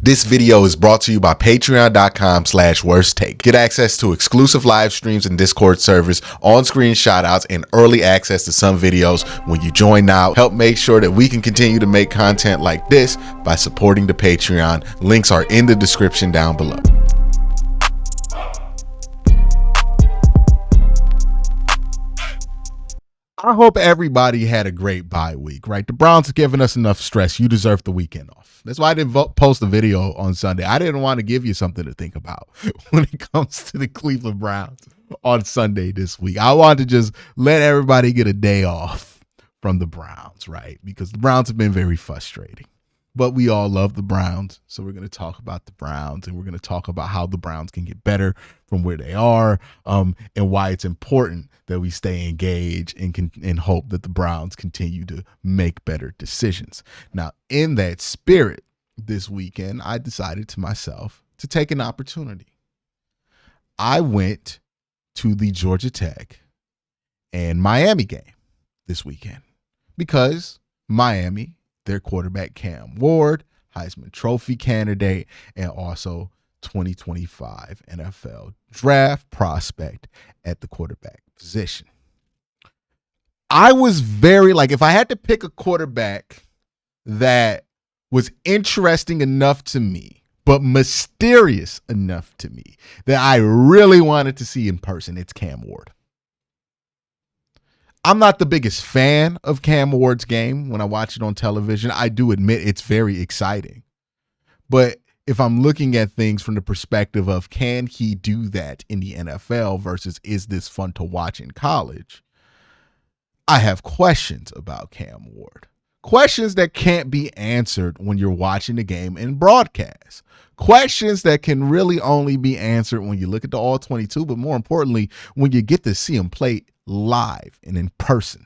This video is brought to you by patreon.com/worsttake. Get access to exclusive live streams and Discord servers, on-screen shoutouts, and early access to some videos when you join now. Help make sure that we can continue to make content like this by supporting the Patreon. Links are in the description down below. I hope everybody had a great bye week, right? The Browns have given us enough stress. You deserve the weekend off. That's why I didn't post a video on Sunday. I didn't want to give you something to think about when it comes to the Cleveland Browns on Sunday this week. I wanted to just let everybody get a day off from the Browns, right? Because the Browns have been very frustrating. But we all love the Browns, so we're going to talk about the Browns, and we're going to talk about how the Browns can get better from where they are, and why it's important that we stay engaged and hope that the Browns continue to make better decisions. Now, in that spirit, this weekend, I decided to myself to take an opportunity. I went to the Georgia Tech and Miami game this weekend because Miami, their quarterback Cam Ward, Heisman Trophy candidate, and also 2025 NFL draft prospect at the quarterback position. I was very, if I had to pick a quarterback that was interesting enough to me, but mysterious enough to me, that I really wanted to see in person, it's Cam Ward. I'm not the biggest fan of Cam Ward's game when I watch it on television. I do admit it's very exciting. But if I'm looking at things from the perspective of can he do that in the NFL versus is this fun to watch in college, I have questions about Cam Ward. Questions that can't be answered when you're watching the game in broadcast. Questions that can really only be answered when you look at the All-22, but more importantly, when you get to see him play live and in person.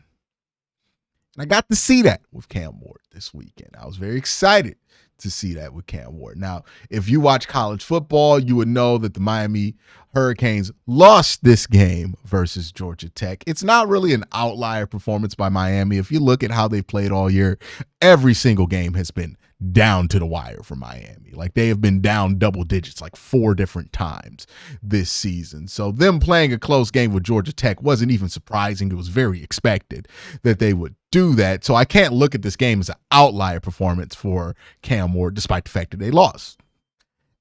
And I got to see that with Cam Ward this weekend. I was very excited to see that with Cam Ward. Now, if you watch college football, you would know that the Miami Hurricanes lost this game versus Georgia Tech. It's not really an outlier performance by Miami. If you look at how they played all year, every single game has been down to the wire for Miami. They have been down double digits 4 different times this season. So them playing a close game with Georgia Tech wasn't even surprising. It was very expected that they would do that. So I can't look at this game as an outlier performance for Cam Ward, despite the fact that they lost.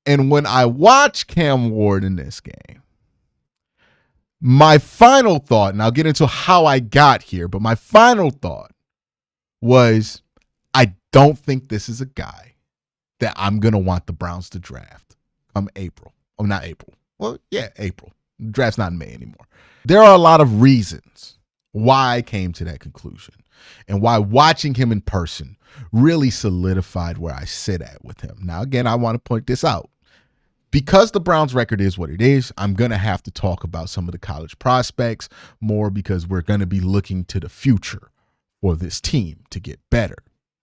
And when I watch Cam Ward in this game, my final thought, and I'll get into how I got here, but my final thought was, I don't think this is a guy that I'm going to want the Browns to draft come April. Oh, not April. Well, yeah, April. The draft's not in May anymore. There are a lot of reasons why I came to that conclusion and why watching him in person really solidified where I sit at with him. Now, again, I want to point this out. Because the Browns record is what it is, I'm going to have to talk about some of the college prospects more because we're going to be looking to the future for this team to get better.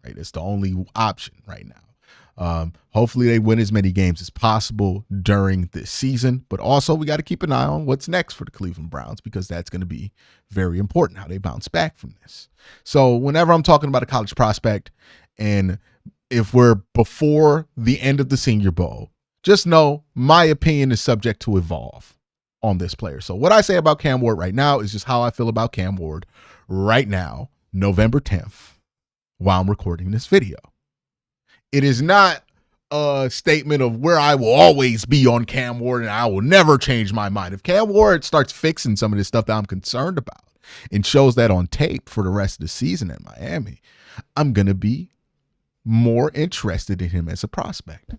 Right? It's the only option right now. Hopefully they win as many games as possible during this season, but also we got to keep an eye on what's next for the Cleveland Browns because that's going to be very important, how they bounce back from this. So whenever I'm talking about a college prospect, and if we're before the end of the Senior Bowl, just know my opinion is subject to evolve on this player. So what I say about Cam Ward right now is just how I feel about Cam Ward right now, November 10th. While I'm recording this video. It is not a statement of where I will always be on Cam Ward and I will never change my mind. If Cam Ward starts fixing some of this stuff that I'm concerned about and shows that on tape for the rest of the season at Miami, I'm going to be more interested in him as a prospect.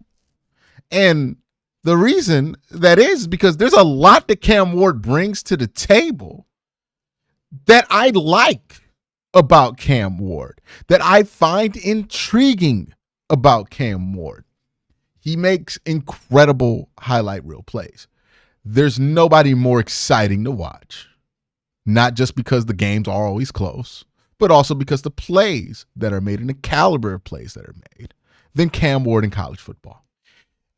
And the reason that is because there's a lot that Cam Ward brings to the table that I like about Cam Ward, that I find intriguing about Cam Ward. He makes incredible highlight reel plays. There's nobody more exciting to watch, not just because the games are always close, but also because the plays that are made and the caliber of plays that are made than Cam Ward in college football.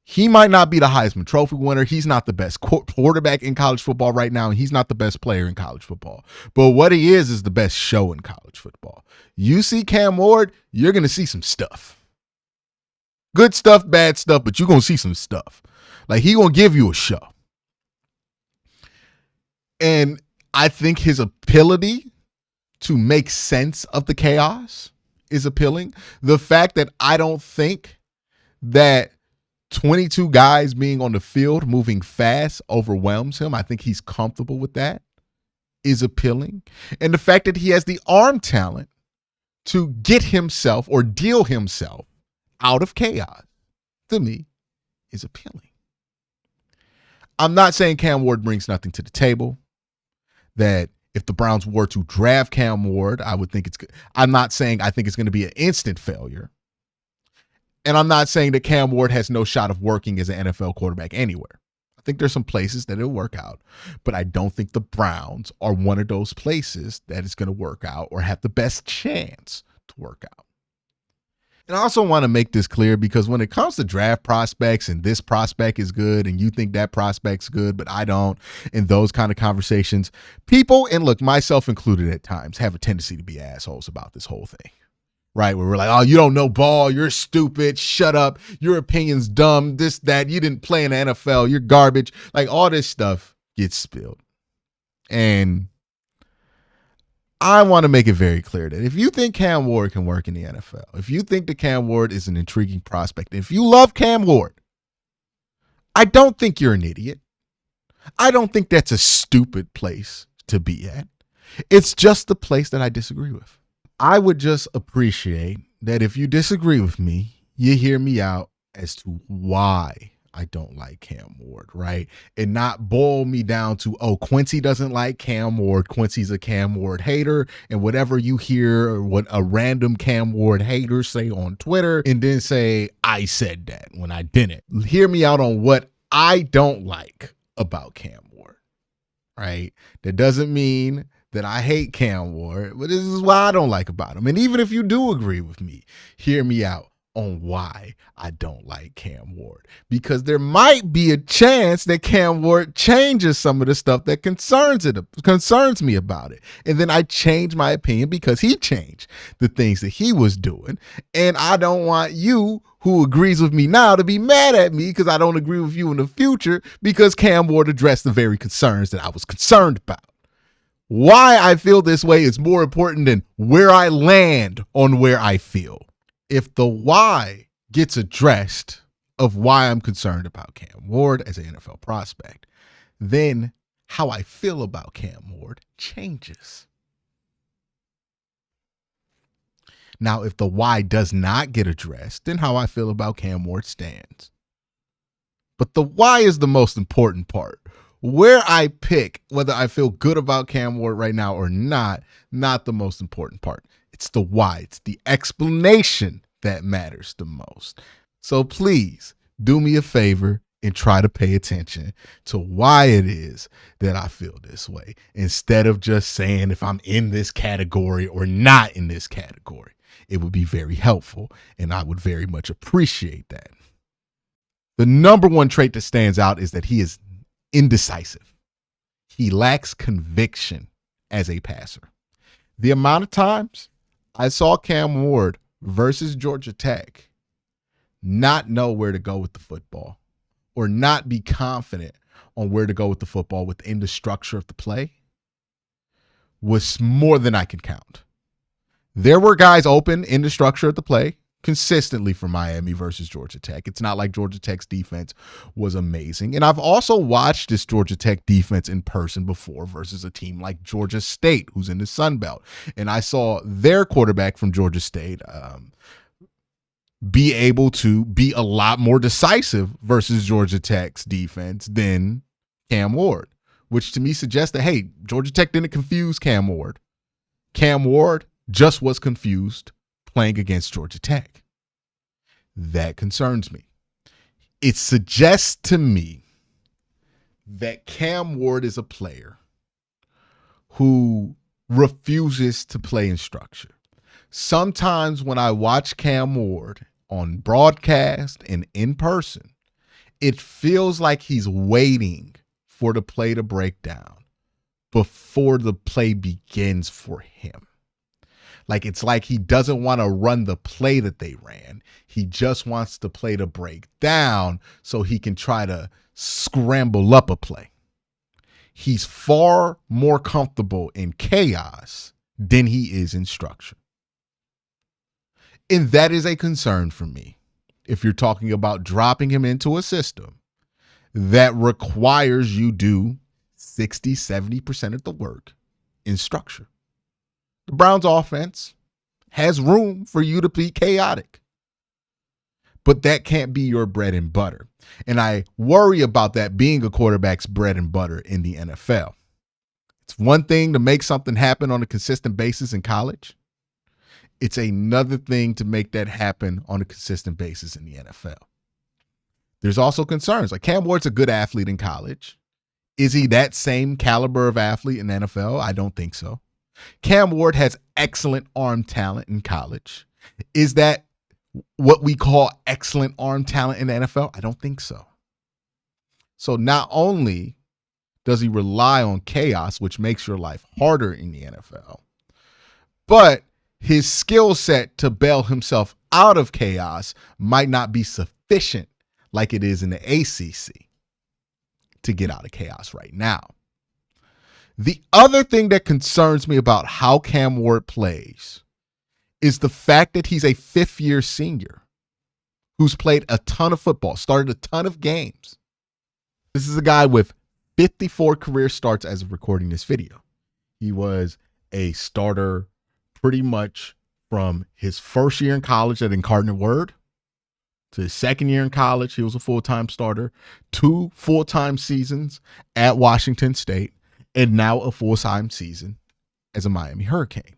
He might not be the Heisman Trophy winner. He's not the best quarterback in college football right now, and he's not the best player in college football. But what he is the best show in college football. You see Cam Ward, you're going to see some stuff. Good stuff, bad stuff, but you're going to see some stuff. Like, he going to give you a show. And I think his ability to make sense of the chaos is appealing. The fact that I don't think that 22 guys being on the field moving fast overwhelms him. I think he's comfortable with that is appealing. And the fact that he has the arm talent to get himself or deal himself out of chaos, to me, is appealing. I'm not saying Cam Ward brings nothing to the table, that if the Browns were to draft Cam Ward, I would think it's good. I'm not saying I think it's going to be an instant failure. And I'm not saying that Cam Ward has no shot of working as an NFL quarterback anywhere. I think there's some places that it'll work out, but I don't think the Browns are one of those places that is going to work out or have the best chance to work out. And I also want to make this clear, because when it comes to draft prospects and this prospect is good and you think that prospect's good, but I don't, in those kind of conversations, people, and look, myself included at times, have a tendency to be assholes about this whole thing. Right, where we're like, oh, you don't know ball, you're stupid, shut up, your opinion's dumb, this, that, you didn't play in the NFL, you're garbage. Like, all this stuff gets spilled. And I want to make it very clear that if you think Cam Ward can work in the NFL, if you think that Cam Ward is an intriguing prospect, if you love Cam Ward, I don't think you're an idiot. I don't think that's a stupid place to be at. It's just the place that I disagree with. I would just appreciate that if you disagree with me, you hear me out as to why I don't like Cam Ward, right? And not boil me down to, oh, Quincy doesn't like Cam Ward. Quincy's a Cam Ward hater. And whatever you hear or what a random Cam Ward hater say on Twitter, and then say, I said that when I didn't. Hear me out on what I don't like about Cam Ward, right? That doesn't mean that I hate Cam Ward, but this is what I don't like about him. And even if you do agree with me, hear me out on why I don't like Cam Ward. Because there might be a chance that Cam Ward changes some of the stuff that concerns me about it. And then I change my opinion because he changed the things that he was doing. And I don't want you who agrees with me now to be mad at me because I don't agree with you in the future, because Cam Ward addressed the very concerns that I was concerned about. Why I feel this way is more important than where I land on where I feel. If the why gets addressed of why I'm concerned about Cam Ward as an NFL prospect, then how I feel about Cam Ward changes. Now, if the why does not get addressed, then how I feel about Cam Ward stands. But the why is the most important part. Where I pick whether I feel good about Cam Ward right now or not the most important part. It's the why. It's the explanation that matters the most. So please do me a favor and try to pay attention to why it is that I feel this way, instead of just saying if I'm in this category or not in this category. It would be very helpful, and I would very much appreciate that. The number one trait that stands out is that he is indecisive. He lacks conviction as a passer. The amount of times I saw Cam Ward versus Georgia Tech not know where to go with the football, or not be confident on where to go with the football within the structure of the play, was more than I can count. There were guys open in the structure of the play consistently for Miami versus Georgia Tech. It's not like Georgia Tech's defense was amazing. And I've also watched this Georgia Tech defense in person before versus a team like Georgia State, who's in the Sun Belt. And I saw their quarterback from Georgia State be able to be a lot more decisive versus Georgia Tech's defense than Cam Ward, which to me suggests that, hey, Georgia Tech didn't confuse Cam Ward. Cam Ward just was confused playing against Georgia Tech. That concerns me. It suggests to me that Cam Ward is a player who refuses to play in structure. Sometimes when I watch Cam Ward on broadcast and in person, it feels like he's waiting for the play to break down before the play begins for him. It's like he doesn't want to run the play that they ran. He just wants the play to break down so he can try to scramble up a play. He's far more comfortable in chaos than he is in structure. And that is a concern for me. If you're talking about dropping him into a system that requires you do 60, 70% of the work in structure. The Browns offense has room for you to be chaotic, but that can't be your bread and butter. And I worry about that being a quarterback's bread and butter in the NFL. It's one thing to make something happen on a consistent basis in college. It's another thing to make that happen on a consistent basis in the NFL. There's also concerns. Like Cam Ward's a good athlete in college. Is he that same caliber of athlete in the NFL? I don't think so. Cam Ward has excellent arm talent in college. Is that what we call excellent arm talent in the NFL? I don't think so. So not only does he rely on chaos, which makes your life harder in the NFL, but his skill set to bail himself out of chaos might not be sufficient like it is in the ACC to get out of chaos right now. The other thing that concerns me about how Cam Ward plays is the fact that he's a fifth-year senior who's played a ton of football, started a ton of games. This is a guy with 54 career starts as of recording this video. He was a starter pretty much from his first year in college at Incarnate Word to his second year in college. He was a full-time starter, 2 full-time seasons at Washington State, and now a full-time season as a Miami Hurricane.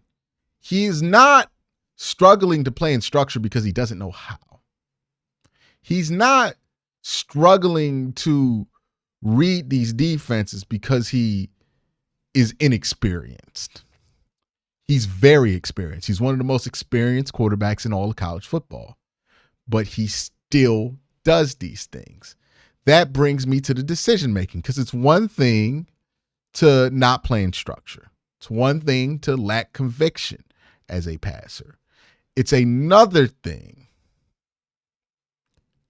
He is not struggling to play in structure because he doesn't know how. He's not struggling to read these defenses because he is inexperienced. He's very experienced. He's one of the most experienced quarterbacks in all of college football, but he still does these things. That brings me to the decision making, because it's one thing to not play in structure. It's one thing to lack conviction as a passer. It's another thing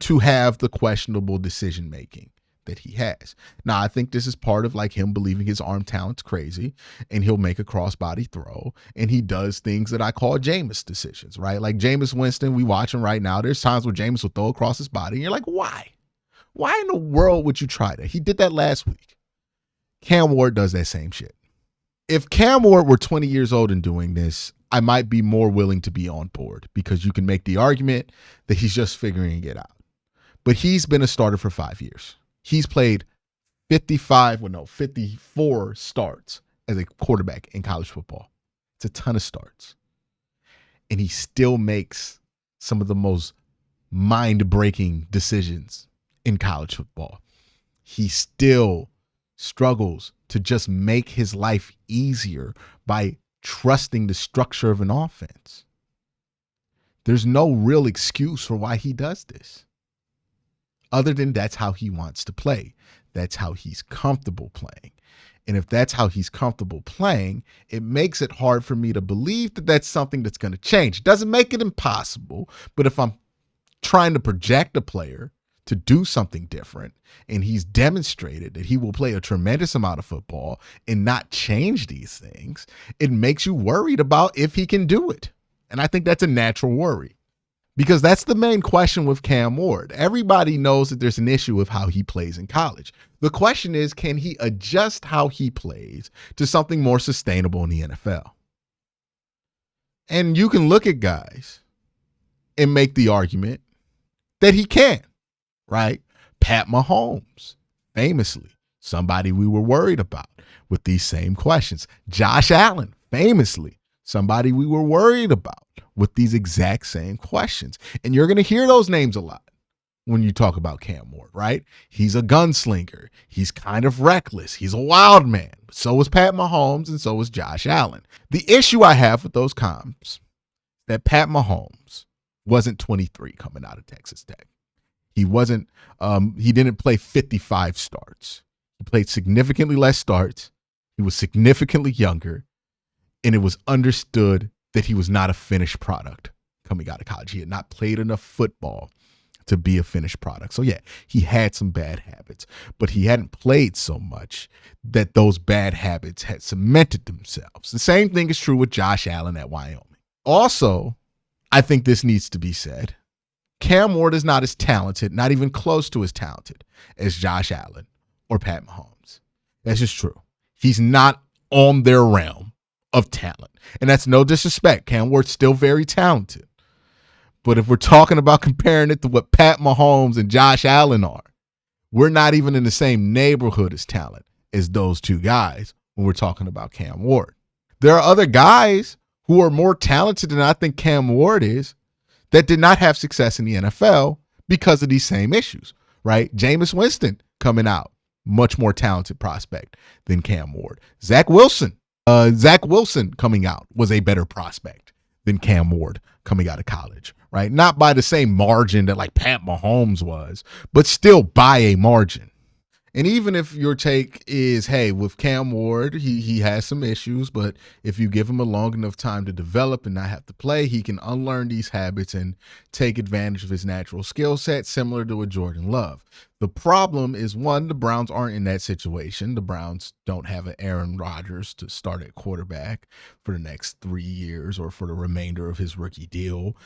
to have the questionable decision making that he has. Now, I think this is part of like him believing his arm talent's crazy and he'll make a crossbody throw, and he does things that I call Jameis decisions, right? Like Jameis Winston, we watch him right now. There's times where Jameis will throw across his body and you're like, why? Why in the world would you try that? He did that last week. Cam Ward does that same shit. If Cam Ward were 20 years old and doing this, I might be more willing to be on board, because you can make the argument that he's just figuring it out. But he's been a starter for 5 years. He's played 54 starts as a quarterback in college football. It's a ton of starts. And he still makes some of the most mind-breaking decisions in college football. He still struggles to just make his life easier by trusting the structure of an offense. There's no real excuse for why he does this, other than that's how he wants to play. That's how he's comfortable playing. And if that's how he's comfortable playing, it makes it hard for me to believe that that's something that's going to change. It doesn't make it impossible, but if I'm trying to project a player to do something different, and he's demonstrated that he will play a tremendous amount of football and not change these things, it makes you worried about if he can do it. And I think that's a natural worry, because that's the main question with Cam Ward. Everybody knows that there's an issue with how he plays in college. The question is, can he adjust how he plays to something more sustainable in the NFL? And you can look at guys and make the argument that he can, right? Pat Mahomes, famously, somebody we were worried about with these same questions. Josh Allen, famously, somebody we were worried about with these exact same questions. And you're going to hear those names a lot when you talk about Cam Ward, right? He's a gunslinger. He's kind of reckless. He's a wild man. So is Pat Mahomes, and so is Josh Allen. The issue I have with those comps, that Pat Mahomes wasn't 23 coming out of Texas Tech. He wasn't, he didn't play 55 starts. He played significantly less starts. He was significantly younger, and it was understood that he was not a finished product coming out of college. He had not played enough football to be a finished product. So yeah, he had some bad habits, but he hadn't played so much that those bad habits had cemented themselves. The same thing is true with Josh Allen at Wyoming. Also, I think this needs to be said. Cam Ward is not as talented, not even close to as talented as Josh Allen or Pat Mahomes. That's just true. He's not on their realm of talent. And that's no disrespect. Cam Ward's still very talented. But if we're talking about comparing it to what Pat Mahomes and Josh Allen are, we're not even in the same neighborhood as talent as those two guys when we're talking about Cam Ward. There are other guys who are more talented than I think Cam Ward is that did not have success in the NFL because of these same issues, right? Jameis Winston coming out, much more talented prospect than Cam Ward. Zach Wilson coming out was a better prospect than Cam Ward coming out of college, right? Not by the same margin that like Pat Mahomes was, but still by a margin. And even if your take is, hey, with Cam Ward, he has some issues, but if you give him a long enough time to develop and not have to play, he can unlearn these habits and take advantage of his natural skill set, similar to a Jordan Love. The problem is, one, the Browns aren't in that situation. The Browns don't have an Aaron Rodgers to start at quarterback for the next 3 years or for the remainder of his rookie deal.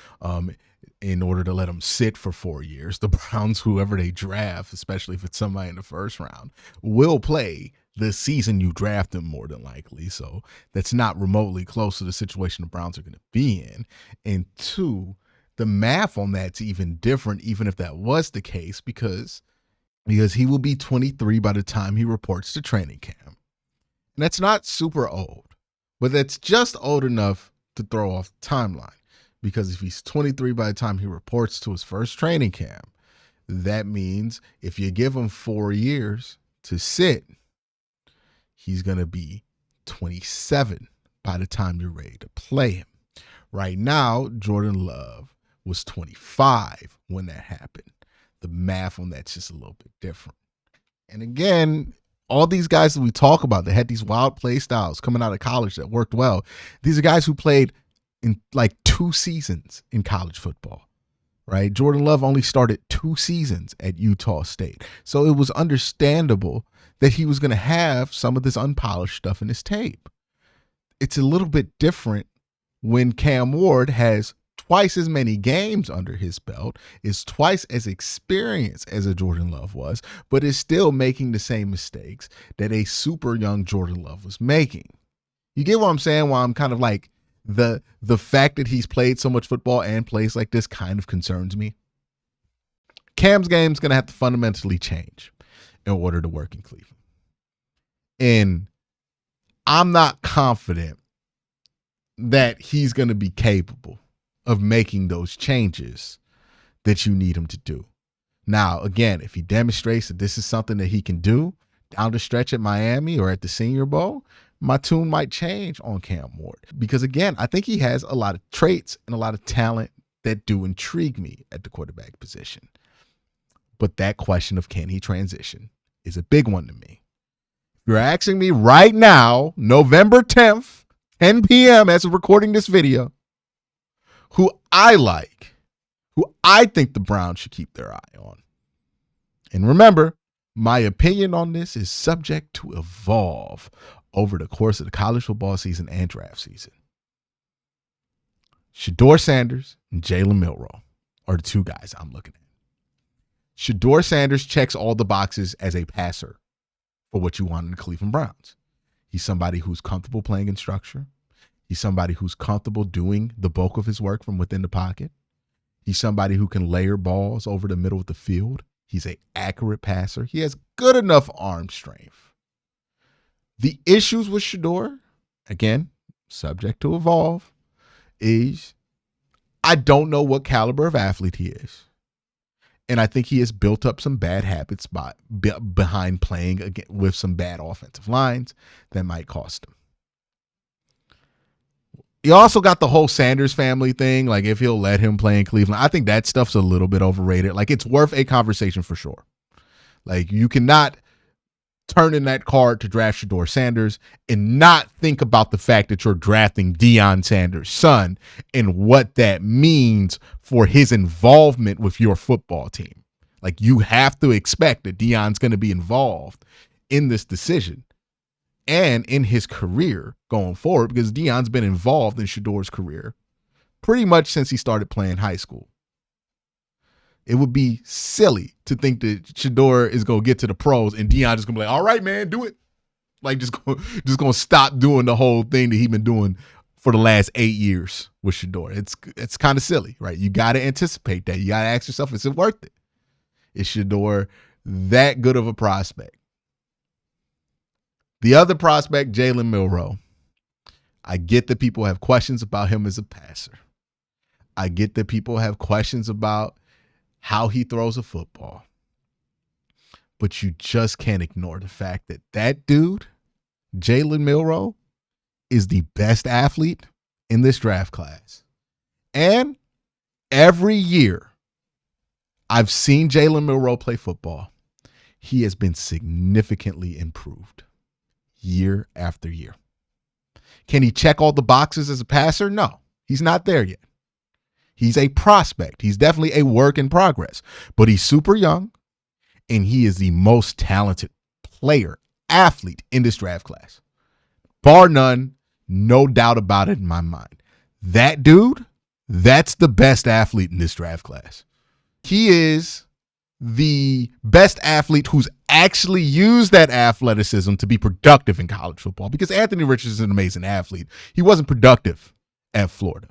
In order to let him sit for 4 years, the Browns, whoever they draft, especially if it's somebody in the first round, will play the season you draft them more than likely. So that's not remotely close to the situation the Browns are going to be in. And two, the math on that's even different, even if that was the case, because he will be 23 by the time he reports to training camp. And that's not super old, but that's just old enough to throw off the timeline. Because if he's 23 by the time he reports to his first training camp, that means if you give him 4 years to sit, he's going to be 27 by the time you're ready to play him. Right now, Jordan Love was 25 when that happened. The math on that's just a little bit different. And again, all these guys that we talk about that had these wild play styles coming out of college that worked well, these are guys who played in like 2 seasons in college football, right? Jordan Love only started 2 seasons at Utah State. So it was understandable that he was going to have some of this unpolished stuff in his tape. It's a little bit different when Cam Ward has twice as many games under his belt, is twice as experienced as a Jordan Love was, but is still making the same mistakes that a super young Jordan Love was making. You get what I'm saying? Why I'm kind of like, the fact that he's played so much football and plays like this kind of concerns me. Cam's game's going to have to fundamentally change in order to work in Cleveland. And I'm not confident that he's going to be capable of making those changes that you need him to do. Now, again, if he demonstrates that this is something that he can do down the stretch at Miami or at the Senior Bowl, my tune might change on Cam Ward. Because again, I think he has a lot of traits and a lot of talent that do intrigue me at the quarterback position. But that question of can he transition is a big one to me. If you're asking me right now, November 10th, 10 p.m. as of recording this video, who I like, who I think the Browns should keep their eye on. And remember, my opinion on this is subject to evolve over the course of the college football season and draft season. Shedeur Sanders and Jalen Milroe are the 2 guys I'm looking at. Shedeur Sanders checks all the boxes as a passer for what you want in the Cleveland Browns. He's somebody who's comfortable playing in structure. He's somebody who's comfortable doing the bulk of his work from within the pocket. He's somebody who can layer balls over the middle of the field. He's an accurate passer. He has good enough arm strength. The issues with Shedeur, again, subject to evolve, is I don't know what caliber of athlete he is. And I think he has built up some bad habits behind playing with some bad offensive lines that might cost him. You also got the whole Sanders family thing, like if he'll let him play in Cleveland. I think that stuff's a little bit overrated. Like it's worth a conversation for sure. Like you cannot turn in that card to draft Shedeur Sanders and not think about the fact that you're drafting Deion Sanders' son and what that means for his involvement with your football team. Like, you have to expect that Deion's going to be involved in this decision and in his career going forward, because Deion's been involved in Shedeur's career pretty much since he started playing high school. It would be silly to think that Shedeur is going to get to the pros and Deion just going to be like, all right, man, do it. Like, just going to stop doing the whole thing that he's been doing for the last 8 years with Shedeur. It's kind of silly, right? You got to anticipate that. You got to ask yourself, is it worth it? Is Shedeur that good of a prospect? The other prospect, Jalen Milroe. I get that people have questions about him as a passer. I get that people have questions about how he throws a football. But you just can't ignore the fact that that dude, Jalen Milroe, is the best athlete in this draft class. And every year I've seen Jalen Milroe play football, he has been significantly improved year after year. Can he check all the boxes as a passer? No, he's not there yet. He's a prospect. He's definitely a work in progress, but he's super young, and he is the most talented player, athlete in this draft class. Bar none, no doubt about it in my mind. That dude, that's the best athlete in this draft class. He is the best athlete who's actually used that athleticism to be productive in college football, because Anthony Richardson is an amazing athlete. He wasn't productive at Florida.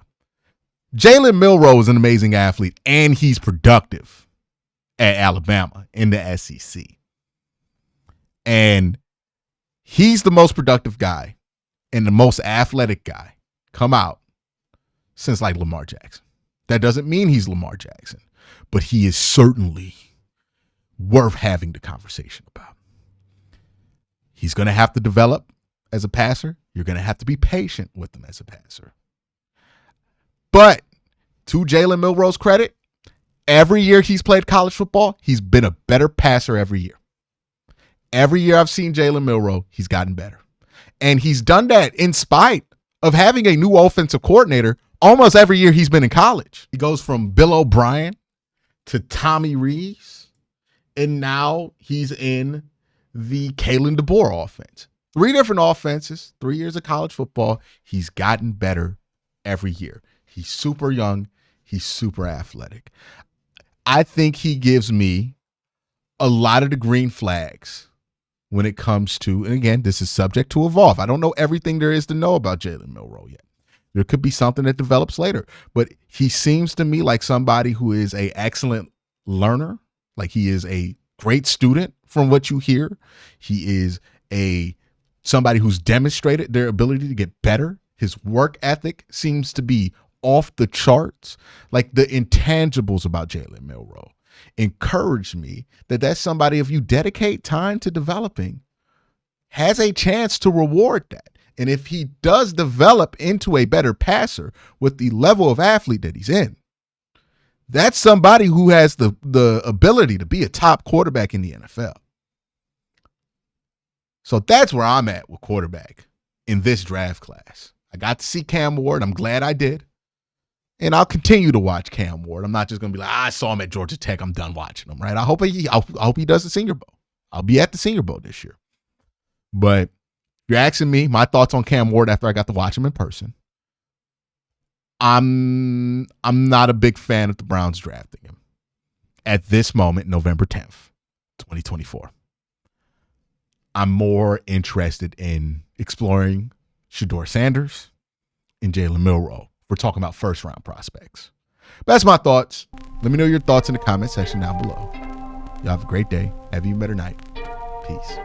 Jalen Milroe is an amazing athlete, and he's productive at Alabama in the SEC. And he's the most productive guy and the most athletic guy come out since like Lamar Jackson. That doesn't mean he's Lamar Jackson, but he is certainly worth having the conversation about. He's going to have to develop as a passer. You're going to have to be patient with him as a passer. But to Jalen Milroe's credit, every year he's played college football, he's been a better passer every year. Every year I've seen Jalen Milroe, he's gotten better. And he's done that in spite of having a new offensive coordinator almost every year he's been in college. He goes from Bill O'Brien to Tommy Rees, and now he's in the Kalen DeBoer offense. 3 different offenses, 3 years of college football. He's gotten better every year. He's super young. He's super athletic. I think he gives me a lot of the green flags when it comes to, and again, this is subject to evolve. I don't know everything there is to know about Jalen Milroe yet. There could be something that develops later, but he seems to me like somebody who is an excellent learner. Like, he is a great student from what you hear. He is somebody who's demonstrated their ability to get better. His work ethic seems to be off the charts. Like, the intangibles about Jalen Milroe encourage me that that's somebody, if you dedicate time to developing, has a chance to reward that. And if he does develop into a better passer with the level of athlete that he's in, that's somebody who has the ability to be a top quarterback in the NFL. So that's where I'm at with quarterback in this draft class. I got to see Cam Ward. I'm glad I did. And I'll continue to watch Cam Ward. I'm not just going to be like, I saw him at Georgia Tech, I'm done watching him, right? I hope he does the Senior Bowl. I'll be at the Senior Bowl this year. But if you're asking me my thoughts on Cam Ward after I got to watch him in person, I'm not a big fan of the Browns drafting him at this moment, November 10th, 2024. I'm more interested in exploring Shedeur Sanders and Jalen Milroe. We're talking about first-round prospects. But that's my thoughts. Let me know your thoughts in the comment section down below. Y'all have a great day. Have you a better night. Peace.